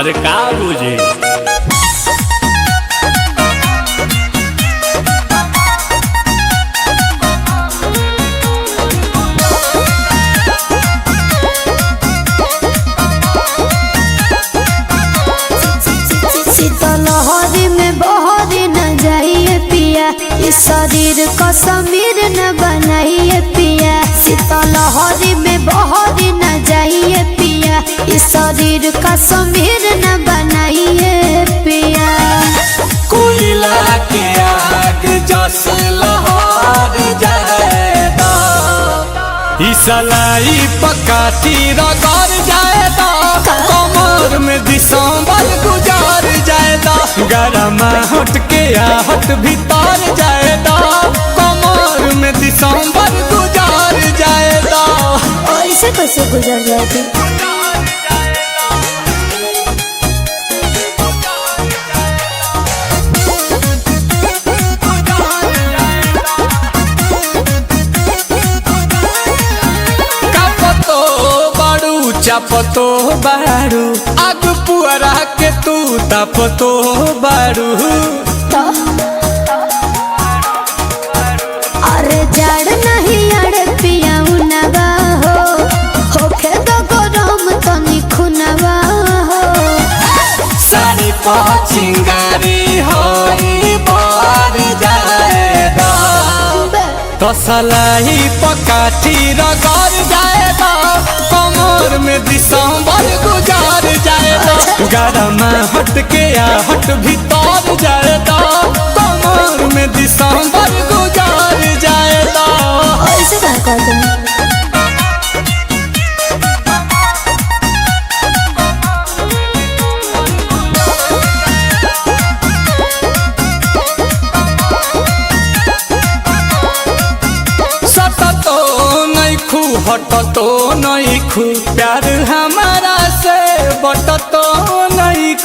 अरे का बुझे शीतलहरी में बहरी न जाइए पिया, इस शरीर को समीर न बनाइए पिया। शीतलहरी में बहरी न जाइए पिया, इस शरीर का समीर न बनाइए पिया। कोयला के आग जस लहर जाएगा, इसलाई पकाती रगड़ जाएगा, कमर में दिसंबर गुजार जाएगा। गरम हट के आहट भीतर जाएगा, कमर में दिसंबर गुजार जाएगा। ऐसे कैसे गुजर जाएगी? चापतो बारू आग पुअरा के तू तापतो बारू। अरे जड़ नहीं अड़े पिया नवा होखे तो गरम तो निखुनवा हो। सारी पचिंगारी होई बार जाएगा, तसलाई पकाठी रगड़ जाएगा, कमर में दिसंबर गुजार जाएगा। गरम हट के आहट भीतर जाएगा, कमर में दिसंबर गुजार जाएगा। ऐसे क्या करते हैं? हट तो नहीं खू प्यार हमारा से बट तो